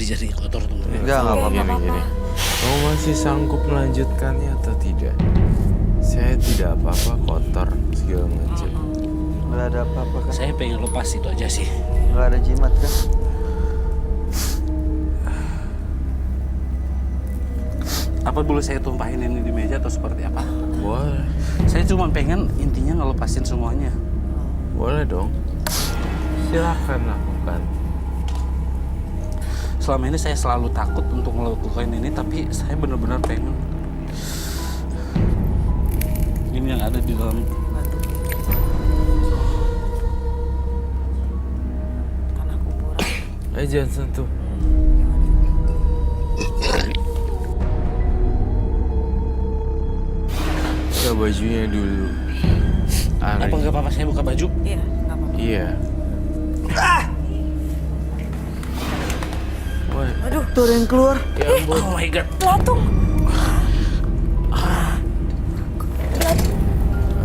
jadi kotor tuh. Enggak apa-apa. Gini. Kamu masih sanggup melanjutkannya atau tidak? Saya tidak apa-apa kotor segala macam. Nggak ada apa-apa kan? Saya pengen lepas itu aja sih. Nggak ada jimat kan? Apa boleh saya tumpahin ini di meja atau seperti apa? Boleh. Saya cuma pengen intinya ngelepasin semuanya. Boleh dong. Silakan lakukan. Selama ini saya selalu takut untuk melakukan ini, tapi saya benar-benar pengen. Ini yang ada di dalam. Tanah kuburan. Jangan sentuh. Buka bajunya dulu. Ari. Apa nggak apa-apa saya buka baju? Iya, nggak apa-apa. Iya. Woi, Aduh, Tuh ada yang keluar. ya ampun. Oh my god. belatung.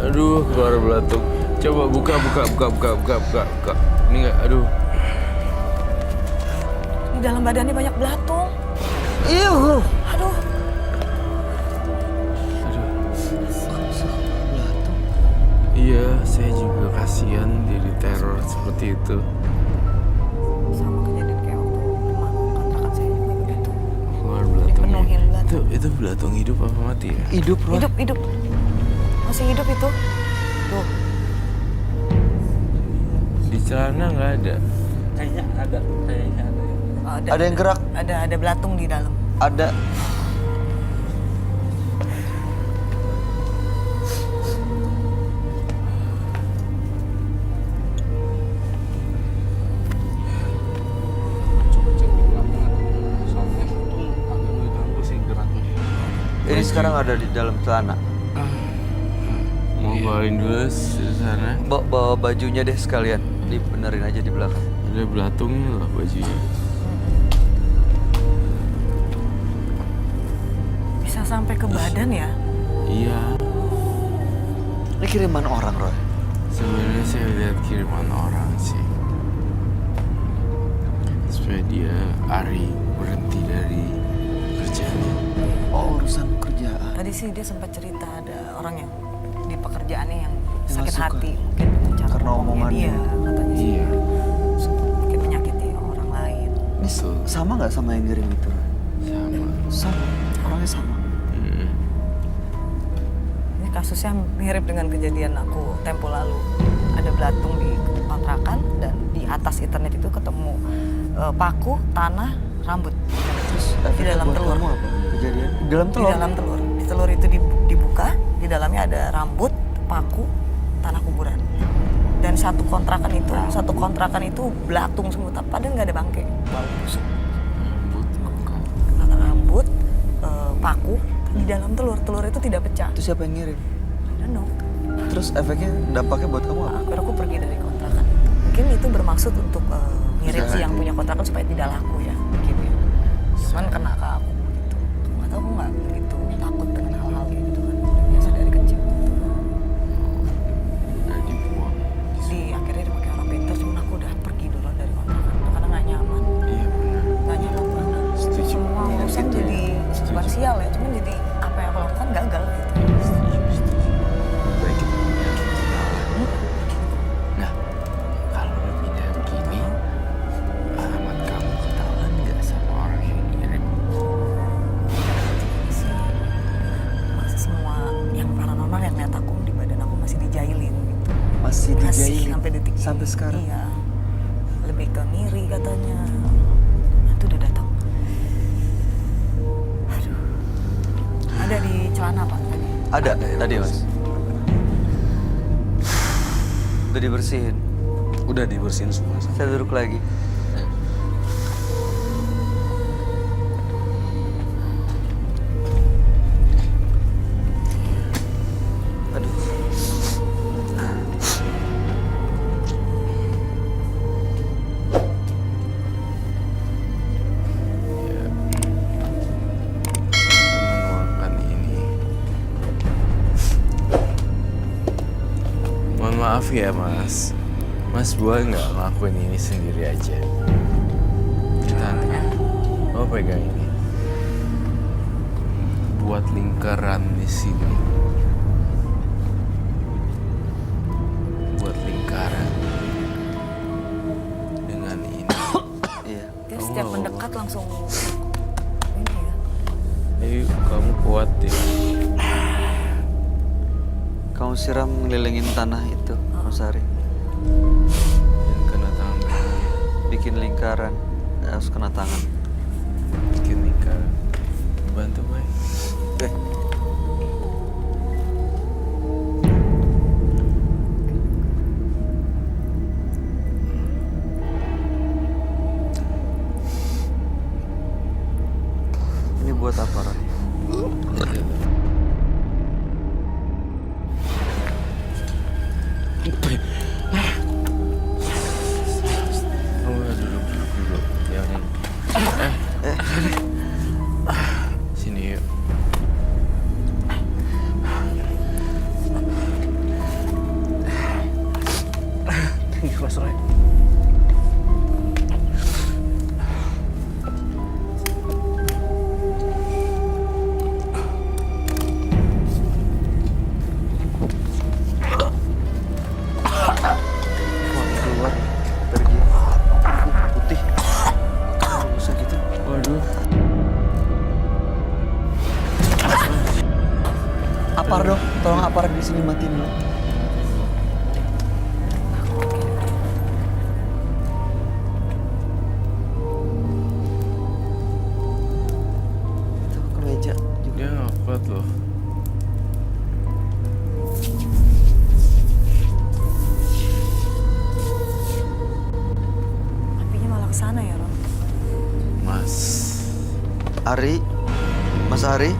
Aduh, keluar belatung. Coba buka. Ini nggak, aduh. Di dalam badannya banyak belatung. Iuh. Aduh, Iya, saya juga kasihan jadi teror seperti itu. sama kejadian kayak waktu rumah kontrakan saya juga begitu. Keluar belatung. Dipenuhin belatung. Itu belatung hidup apa mati ya? Hidup, Roy. Hidup. Masih hidup itu. Tuh, Di celana nggak ada. Kayaknya ada. Ada yang gerak. Ada belatung di dalam. Ada. Coba cek di belakang. Soalnya itu agak ngeganggu sih geraknya. Ini sekarang ada di dalam celana. Mau bawain dulu di sana. Bawa bajunya deh sekalian. Dibenerin aja di belakang. Ada belatungnya lah bajunya. Bisa sampai ke badan ya? Iya. Ini kiriman orang, Roy. Sebenarnya saya lihat kiriman orang sih. Supaya dia Ari berhenti dari kerjanya. Oh, urusan kerjaan. Tadi sih dia sempat cerita ada orang yang di pekerjaannya yang Yang sakit nggak suka. hati. Mungkin dengan cara Karena ngomongnya omongannya. dia, katanya sih. Iya. Mungkin menyakiti orang lain. Ini sama nggak sama yang ngirim itu, Roy? Sama. Sama. Orangnya sama. Hmm. Ini kasusnya mirip dengan kejadian aku tempo lalu. Ada belatung di kontrakan dan di atas internet itu ketemu paku, tanah, rambut. Terus Di efeknya dalam buat telur. kamu apa? Kejadian di dalam telur. Di dalam telur. Di telur itu dibuka, di dalamnya ada rambut, paku, tanah kuburan. Dan satu kontrakan itu belatung semua, padahal nggak ada bangke, bau busuk. Rambut, paku di dalam telur. Telur itu tidak pecah. Itu siapa yang ngirim? I don't know. Terus efeknya, dampaknya buat kamu apa? Akhirnya aku pergi dari kontrakan. Mungkin itu bermaksud untuk ngirim si yang punya kontrakan supaya tidak laku ya, mungkin ya. Cuman kena ke aku gitu. Nggak tahu, aku nggak begitu takut dengan hal-hal kayak gitu kan. Biasa dari kecil. Udah dibuang. Akhirnya dipakai orang pintar, cuman aku udah pergi duluan dari kontrakan karena nggak nyaman. Iya benar. Nggak nyaman banget. Setuju. Semua urusan Gitu ya. jadi bukan sial ya, cuman jadi apa yang aku lakukan gagal gitu. Setuju. Baik kita punya kenalan. Nah, kalau udah pindah begini, alamat kamu ketahuan nggak sama orang yang ngirim? Masih semua yang paranormal yang lihat aku di badan aku masih dijailin gitu. Masih Masih dijailin sampai detik ini. sampai sekarang. Iya. Lebih ke ngiri katanya. Itu udah datang. Aduh. Ada di celana Pak tadi. Ada tadi, Mas. Udah dibersihin. Udah dibersihin semua. Saya duduk lagi. Aduh. Ya. Menuangkan ini. Mohon maaf ya Mas. Mas boleh nggak ngelakuin ini sendiri aja? Kita Lo pegang ini. Buat lingkaran di sini. Buat lingkaran. Dengan ini. Iya. Dia setiap mendekat langsung ini ya. Ayo, kamu kuat ya. Kamu siram ngelilingin tanah itu, Mas Ari. Dan kena tangan kamu. Bikin lingkaran, harus kena tangan. Bikin lingkaran. Bantu, Bay. Oke. Ini buat apa, Roy? Oh, duduk. Jangan. Sini yuk. Mas Roy. Wangi keluar dari dia. Putih. Kalau bisa gitu. Waduh. Apar dong, tolong apar di sini matiin dulu. Itu ke meja juga. Dia nggak kuat loh. Apinya malah kesana ya, Ron. Mas. Ari, Mas Ari.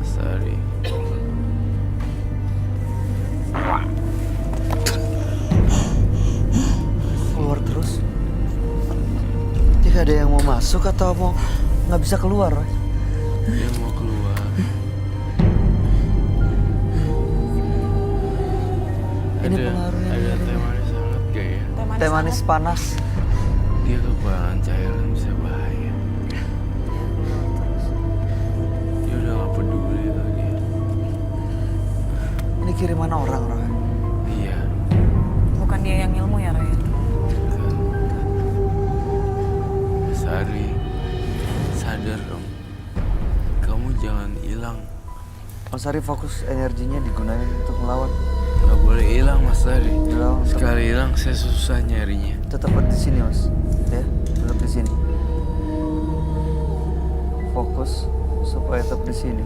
Sorry. Keluar terus. Tidak ada yang mau masuk atau mau nggak bisa keluar, Roy? Dia mau keluar. Ini pengaruhnya Ada dari- teh manis hangat gak ya? Teh manis panas. Dia kekurangan cairan bisa bahaya. Dia udah gak peduli tuh dia. Ini kiriman orang, Roy. Iya. Bukan dia yang ilmu ya, Ron. Kan. Sari, sadar dong. Kamu jangan hilang. Mas Ari fokus energinya digunain untuk melawan. Gak boleh hilang, Mas Sari. Hilang, Sekali hilang saya susah nyarinya. tetap di sini, Mas. Ya, tetap di sini. Fokus supaya tetap di sini.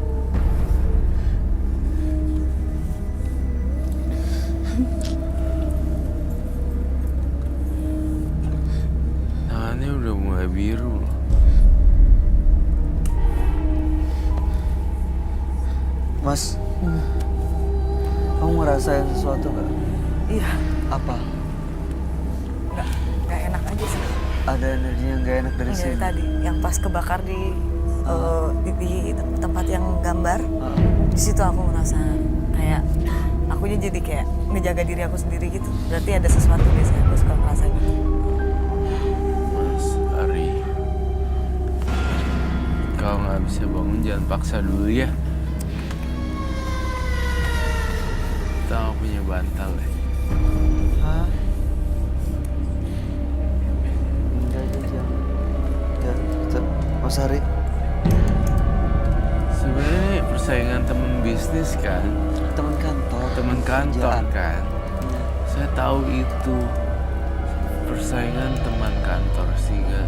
Tangannya udah mulai biru loh. Mas, kamu ngerasain sesuatu nggak? Iya, Apa? nggak enak aja sih. Ada energi yang nggak enak dari Yang sini? dari tadi, yang pas kebakar di tempat yang gambar, di situ aku merasa kayak akunya jadi kayak ngejaga diri aku sendiri gitu. Berarti ada sesuatu biasanya aku suka merasa gitu. Mas Ari, kalau nggak bisa bangun jangan paksa dulu ya. Kita nggak punya bantal ya. Hah? Enggak, jangan. Ya, tetap. Mas Ari, Sebenarnya ini persaingan teman bisnis kan, teman kantor. teman kantor Kerjaan. kan. Saya tahu itu persaingan teman kantor sehingga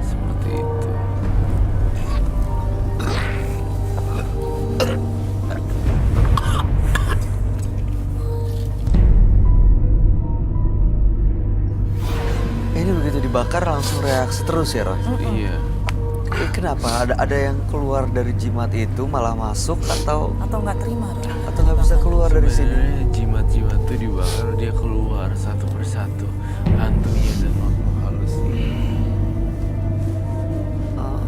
seperti itu. Ini begitu dibakar langsung reaksi terus ya, Roy? Iya. Kenapa? Ada yang keluar dari jimat itu malah masuk atau Atau nggak terima, Ron. nggak bisa keluar dari sini? Sebenarnya jimat-jimat itu dibakar dia keluar satu persatu, hantunya dan makhluk halus ini. Oh,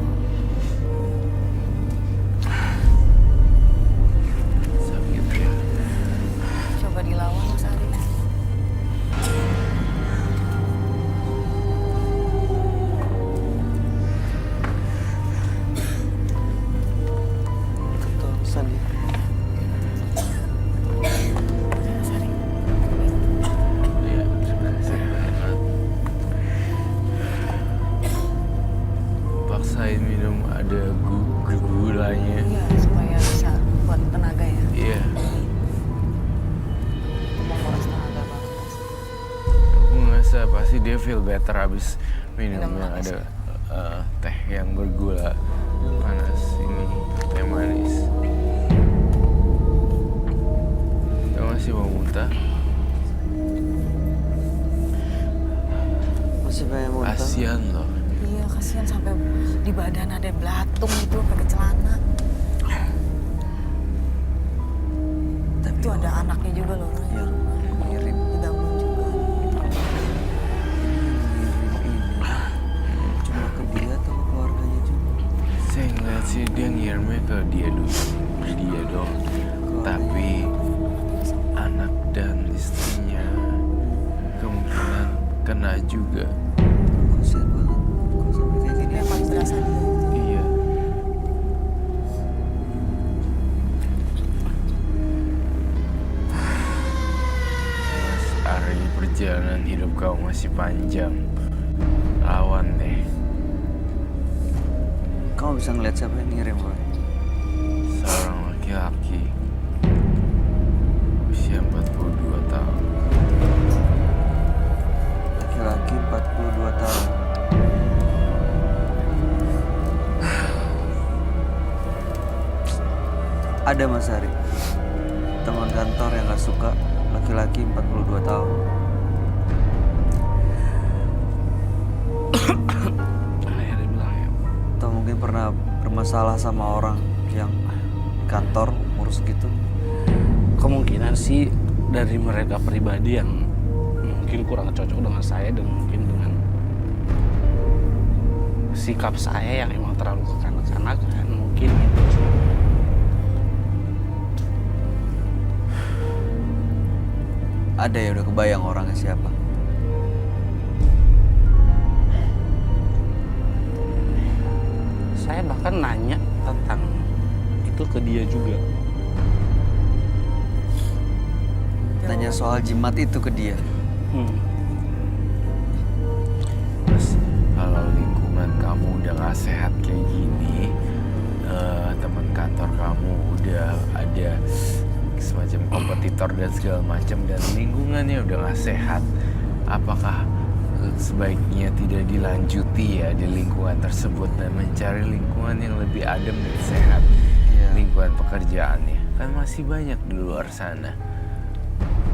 Sakit ya. Coba dilawan Mas Ari. gulanya. Iya, supaya bisa buat tenaga ya. Iya. Ngomong boros tenaga banget pasti. Aku ngerasa pasti dia feel better abis minum Minum yang manis ada teh yang bergula panas ini, teh manis. Kamu masih mau muntah? Masih pengen muntah. Kasian loh. Iya, kasihan sampai di badan ada belatung itu pakai celana. Tapi Itu ada anaknya juga loh. yang ngirim Digabung juga. cuma ke dia atau ke keluarganya juga? Saya ngeliat sih dia ngirimnya ke dia dulu, ke dia dong. Tapi anak dan istrinya kemungkinan kena juga. Kasian banget. Kok sampai kayak gini? Yang paling berasa dia. Iya. Mas Ari, perjalanan hidup kau masih panjang. Lawan deh. Kamu bisa ngeliat siapa yang ngirim, Roy? Seorang laki-laki usia 42 tahun. Laki-laki 42 tahun. Ada Mas Ari, teman kantor yang gak suka laki-laki 42 tahun. Akhirnya dia bilang ya, Atau mungkin pernah bermasalah sama orang yang kantor umur segitu. kemungkinan sih dari mereka pribadi yang mungkin kurang cocok dengan saya dan mungkin dengan sikap saya yang emang terlalu kekanak-kanakan mungkin gitu. Ada ya udah kebayang orangnya siapa? Saya bahkan nanya tentang itu ke dia juga. Tanya soal jimat itu ke dia. Mas, kalau lingkungan kamu udah gak sehat kayak gini, teman kantor kamu udah ada semacam kompetitor dan segala macam, dan lingkungannya udah gak sehat, apakah sebaiknya tidak dilanjuti ya di lingkungan tersebut dan mencari lingkungan yang lebih adem dan sehat? Iya. Lingkungan pekerjaannya kan masih banyak di luar sana.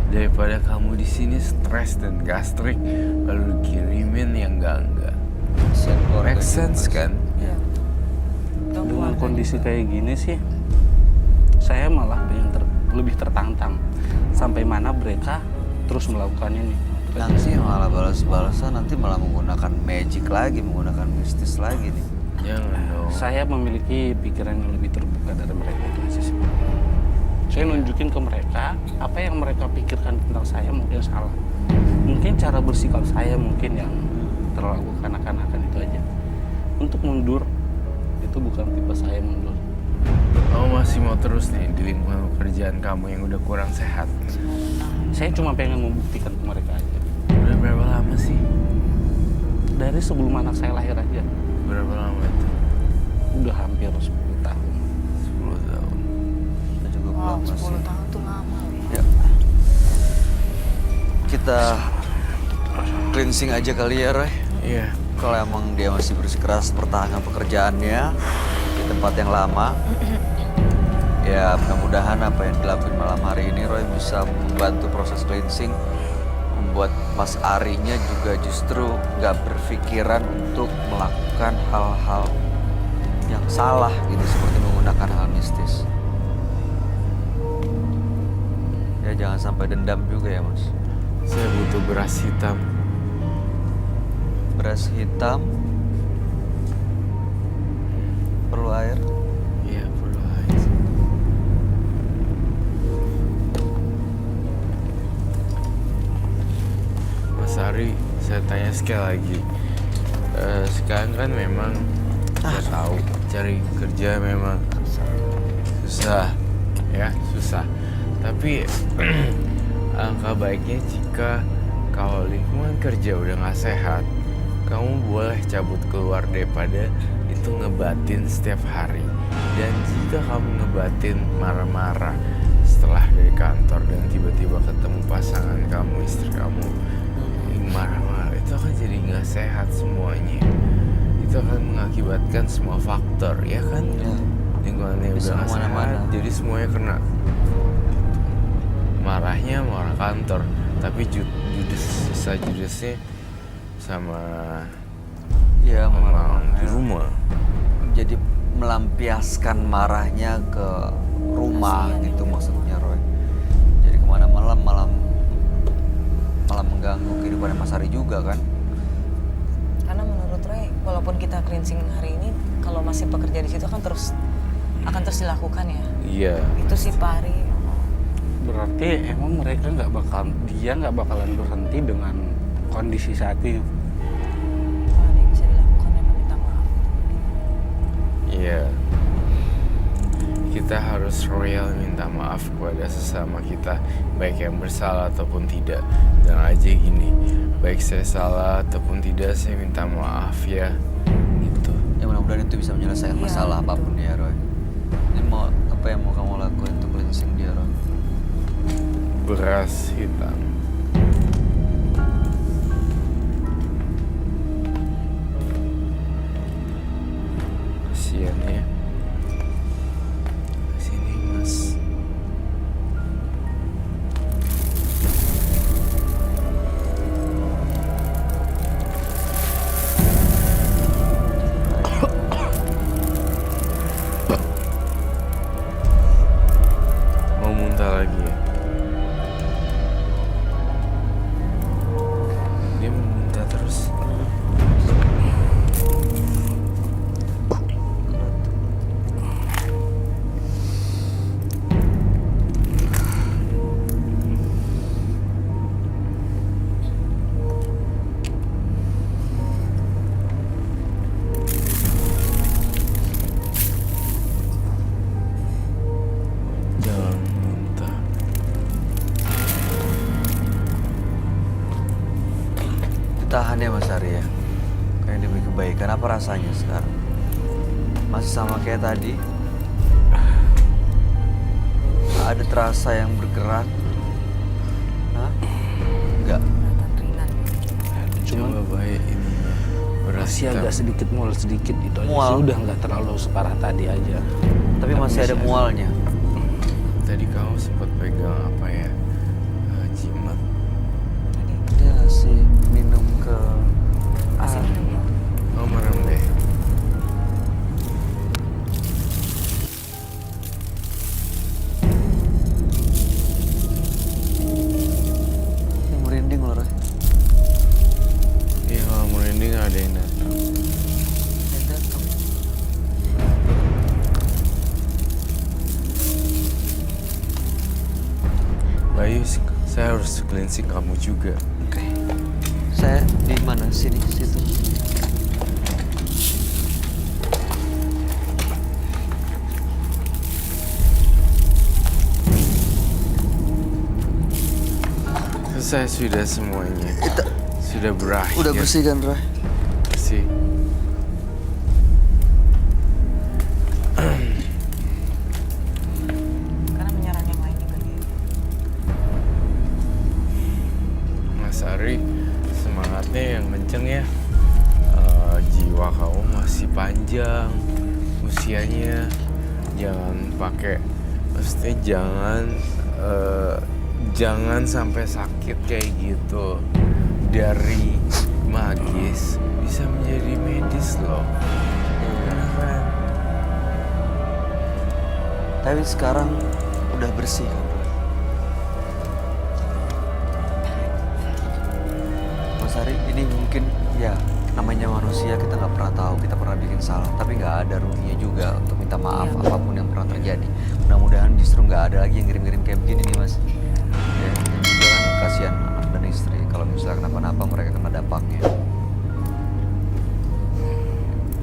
Daripada kamu di sini stres dan gastrik lalu kirimin yang enggak. Kasian keluarga Make juga, sense Mas. kan? Iya. Dengan kondisi kayak gini sih, saya malah lebih tertantang sampai mana mereka terus melakukan ini. Nanti malah balas-balasan, nanti malah menggunakan magic lagi, menggunakan mistis lagi nih. Jangan dong. Saya memiliki pikiran yang lebih terbuka dari mereka itu aja sih. Saya nunjukin ke mereka apa yang mereka pikirkan tentang saya mungkin salah. Mungkin cara bersikap saya mungkin yang terlalu kanak-kanakan itu aja. Untuk mundur itu bukan tipe saya mundur. Kamu masih mau terus nih di lingkungan pekerjaan kamu yang udah kurang sehat? Saya cuma pengen membuktikan ke mereka aja. Udah berapa lama sih? Dari sebelum anak saya lahir aja, Berapa lama itu? udah hampir 10 tahun. 10 tahun. Itu cukup Wow, lama 10 sih. tahun tuh lama. Wi. Ya. Kita cleansing aja kali ya, Roy. Iya. Kalau emang dia masih bersikeras pertahankan pekerjaannya di tempat yang lama, ya mudah-mudahan apa yang dilakuin malam hari ini Roy bisa membantu proses cleansing, membuat Mas Arinya juga justru nggak berpikiran untuk melakukan hal-hal yang salah gitu, seperti menggunakan hal mistis. Ya jangan sampai dendam juga ya Mas. Saya butuh beras hitam. Beras hitam, perlu air. Iya, perlu air. Mas Ari, saya tanya sekali lagi. Sekarang kan memang saya tahu cari kerja memang susah, ya susah. Tapi angka baiknya jika kalau lingkungan kerja udah nggak sehat, kamu boleh cabut keluar daripada itu ngebatin setiap hari. Dan jika kamu ngebatin marah-marah setelah dari kantor dan tiba-tiba ketemu pasangan kamu, istri kamu yang marah-marah, itu akan jadi nggak sehat semuanya. Itu akan mengakibatkan semua faktor, ya kan? Ya. Lingkungannya Bisa udah nggak kemana-mana. sehat, jadi semuanya kena. Marahnya sama orang kantor, tapi judesnya sama Ya, mama di rumah. jadi melampiaskan marahnya ke rumah Kasian gitu ya. maksudnya Roy. Jadi kemana malam mengganggu kehidupan Mas Ari juga kan. Karena menurut Roy, walaupun kita cleansing hari ini, kalau masih bekerja di situ kan akan terus dilakukan ya. Iya. Itu sih Pak Ari. Berarti emang mereka dia nggak bakalan berhenti dengan kondisi saat ini. Kalau ada yang bisa dilakukan ya minta maaf. Iya. Kita harus royal minta maaf kepada sesama kita, baik yang bersalah ataupun tidak. Dan aja gini, baik saya salah ataupun tidak, saya minta maaf ya. Gitu. Ya mudah-mudahan itu bisa menyelesaikan Iya, masalah betul. apapun ya Roy. Ini apa yang mau kamu lakuin untuk cleansing dia Roy? Beras hitam. Kasian ya. Sini mas. Mau muntah lagi ya? Dia mau muntah terus. Jangan muntah. Ditahan ya Mas Ari ya. Kayak demi kebaikan, apa rasanya sekarang? Masih sama kayak tadi? Ada terasa yang bergerak? Hah? Enggak. Kelihatan ringan. Cuman Coba baik ini beras masih hitam. agak sedikit mual sedikit itu aja. Mual? Sudah nggak terlalu separah tadi aja. Tapi masih ada mualnya. Tadi kamu sempat pegang apa ya? Jimat. Dia ngasih minum ke Masih Ah, minum ya? Oh merem deh. ini merinding loh Roy. Iya kalau merinding ada yang datang. Dia datang. Bayu, saya harus cleansing kamu juga. Oke. Saya di mana? Sini, situ. Selesai sudah semuanya. Sudah berakhir. Udah bersih kan Roy? Bersih. Karena menyerang yang lain juga dia. Mas Ari, semangatnya yang kenceng ya. Jiwa kamu masih panjang, usianya. Jangan pakai, maksudnya jangan sampai sakit kayak gitu. Dari magis bisa menjadi medis loh. Bener kan? Tapi sekarang udah bersih kan Roy? Mas Ari, ini mungkin ya namanya manusia, kita nggak pernah tahu, kita pernah bikin salah, tapi nggak ada ruginya juga untuk minta maaf Iya. apapun yang pernah terjadi. Mudah-mudahan justru nggak ada lagi yang ngirim-ngirim kayak begini nih Mas. Ya, dan juga kan kasihan anak dan istri kalau misalnya kenapa-napa mereka kena dampaknya.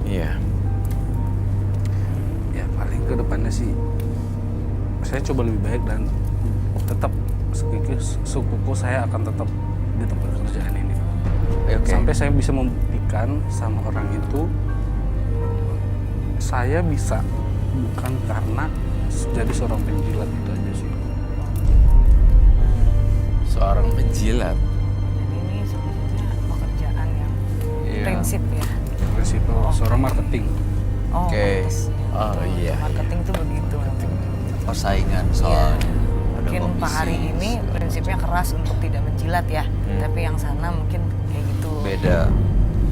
Iya. Ya paling ke depannya sih saya coba lebih baik dan tetap sukuku saya akan tetap di tempat kerjaan ini. Oke. Sampai saya bisa membuktikan sama orang itu saya bisa bukan karena jadi seorang penjilat itu aja sih. Seorang penjilat. Jadi ini sebetulnya pekerjaan yang Iya. prinsip ya. Prinsipal seorang marketing. Oh, Oke. pantes. Oh, iya. Marketing tuh begitu. Persaingan Iya. soalnya. Ada Mungkin Pak komisi. Ari ini prinsipnya keras untuk tidak menjilat ya. Tapi yang sana mungkin kayak gitu. Beda.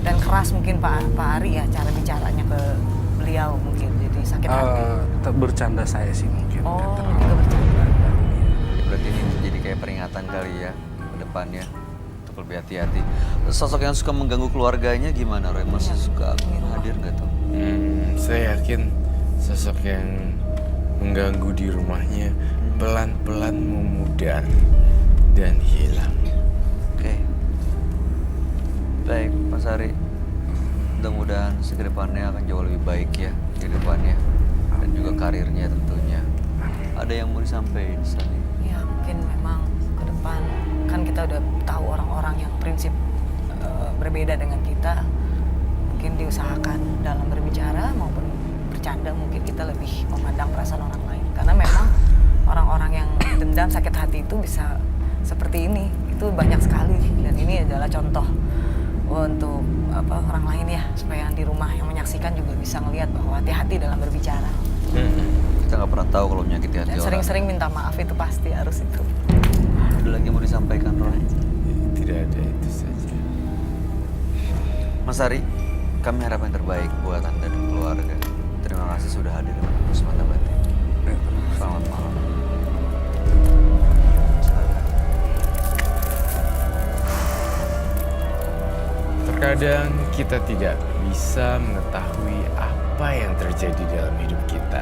Dan keras mungkin Pak Ari ya cara bicaranya ke beliau mungkin jadi sakit hati. Bercanda saya sih mungkin. Oh, nggak lebih ke bercanda. Ya, berarti ini menjadi kayak peringatan kali ya ke depannya untuk lebih hati-hati. Sosok yang suka mengganggu keluarganya gimana, Roy? Masih suka hadir nggak tuh? Saya yakin sosok yang mengganggu di rumahnya pelan-pelan memudar dan hilang. Oke. Baik, Mas Ari. Mudah-mudahan kedepannya akan jauh lebih baik ya di depannya dan juga karirnya tentunya. Ada yang mau disampaikan, Sani? Ya mungkin memang ke depan kan kita udah tahu orang-orang yang prinsip berbeda dengan kita. Mungkin diusahakan dalam berbicara maupun bercanda mungkin kita lebih memandang perasaan orang lain. Karena memang orang-orang yang dendam sakit hati itu bisa seperti ini. Itu banyak sekali dan ini adalah contoh untuk orang lain ya supaya yang di rumah yang menyaksikan juga bisa melihat bahwa hati-hati dalam berbicara. Kita nggak pernah tahu kalau menyakiti hati Dan orang. sering-sering minta maaf itu pasti harus itu. Ada lagi yang mau disampaikan, Roy? Tidak ada, itu saja. Mas Ari, kami harap yang terbaik buat Anda dan keluarga. Terima kasih sudah hadir dengan Pus Mata Batin. Selamat malam. Terkadang kita tidak bisa mengetahui apa yang terjadi dalam hidup kita.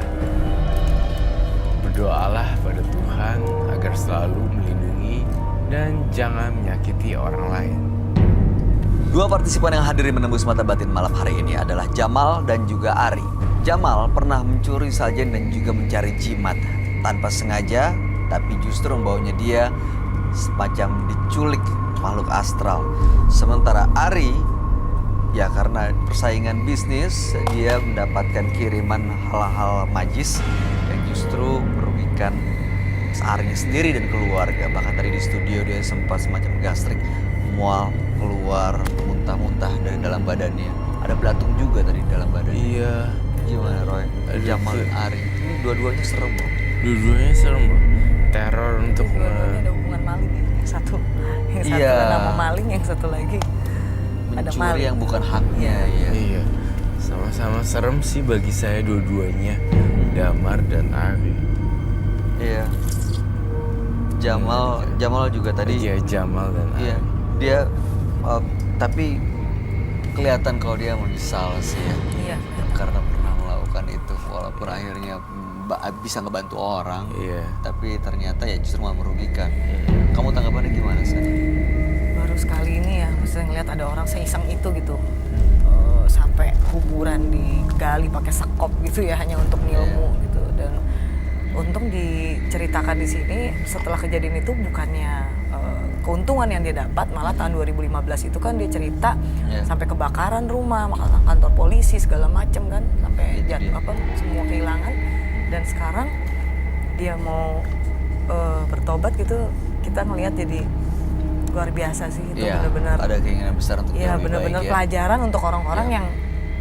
Berdoalah pada Tuhan agar selalu melindungi dan jangan menyakiti orang lain. Dua partisipan yang hadir di Menembus Mata Batin malam hari ini adalah Jamal dan juga Ari. Jamal pernah mencuri sajen dan juga mencari jimat tanpa sengaja, tapi justru membawanya dia semacam diculik makhluk astral. Sementara Ari, ya karena persaingan bisnis, dia mendapatkan kiriman hal-hal magis yang justru merugikan Arinya sendiri dan keluarga. Bahkan tadi di studio dia sempat semacam gastrik, mual, keluar, muntah-muntah dari dalam badannya. Ada belatung juga tadi di dalam badannya. Iya, Gimana Roy? Aduh, Jamal Fir. dan Ari. Ini dua-duanya serem loh. dua-duanya serem loh. Teror untuk Dua-duanya ada hubungan maling ya. Yang satu Iya. nama maling, yang satu lagi ada Mencuri maling. yang bukan haknya ya. Iya, sama-sama serem sih bagi saya dua-duanya, Damar dan Ari. Iya. Jamal juga tadi. Iya, Jamal dan Ari. Iya. Dia tapi kelihatan kalau dia menyesal sih ya. Iya. Karena pernah melakukan itu walaupun akhirnya bisa ngebantu orang. Iya. Tapi ternyata ya justru malah merugikan. Kamu tanggapannya gimana sih? Baru sekali ini ya, maksudnya ngeliat ada orang seiseng itu gitu. Sampai kuburan digali pakai sekop gitu ya hanya untuk ngilmu gitu. Dan untung diceritakan di sini setelah kejadian itu bukannya keuntungan yang dia dapat, malah tahun 2015 itu kan dia cerita sampai kebakaran rumah, kantor polisi segala macem kan, sampai semua kehilangan. Dan sekarang dia mau bertobat gitu, kita ngelihat jadi luar biasa sih itu. Iya, benar-benar ada keinginan besar untuk iya, lebih benar-benar baik ya. pelajaran untuk orang-orang yang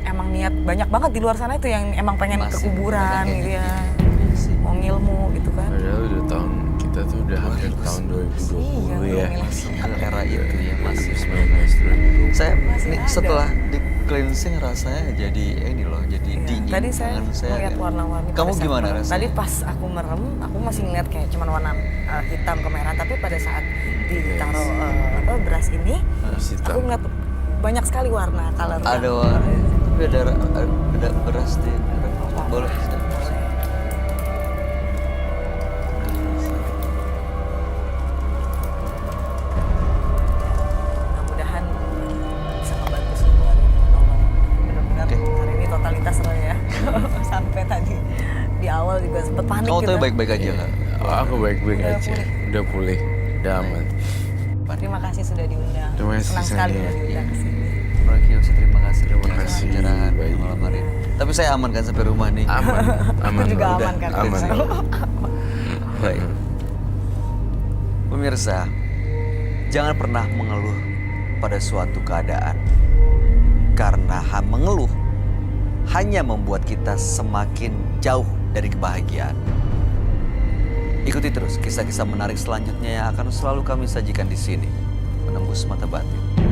emang niat, banyak banget di luar sana itu yang emang pengen ke Masih kuburan banyak yang gitu ya, Iya sih. mau ngilmu gitu kan. Padahal udah kita tuh udah hampir tahun 2020 ya. Masih era itu ya masih 1920. saya Masih nih, ada. setelah di cleansing rasanya jadi ini loh, jadi Iya, dingin. tadi saya tangan ngeliat kayak- warna-warni. Kamu pada saat gimana merem. rasanya? Tadi pas aku merem, aku masih ngeliat kayak cuman warna hitam kemerahan. Tapi pada saat ditaruh beras ini, Masih aku tahu. ngeliat banyak sekali warna, color. ada warna, tapi ada beras di boleh. Mudah-mudahan bisa membantu semua. Benar-benar hari ini totalitas Roy ya. Sampai tadi di awal juga sempet panik Kamu gitu. tuh baik-baik aja kan? Oh, aku baik-baik Udah aja. pulih. Udah pulih, udah aman. Terima kasih sudah diundang. Terima kasih, Senang sekali Sania. sudah diundang ke sini. Rocky, terima kasih. Terima atas kasih, pembicaraannya baik. malam hari ini. Tapi saya aman kan sampai rumah nih? Aman, aman. Itu juga Bang. aman kan? Aman. Baik. Pemirsa, jangan pernah mengeluh pada suatu keadaan. Karena mengeluh hanya membuat kita semakin jauh dari kebahagiaan. Ikuti terus kisah-kisah menarik selanjutnya yang akan selalu kami sajikan di sini. Menembus mata batin.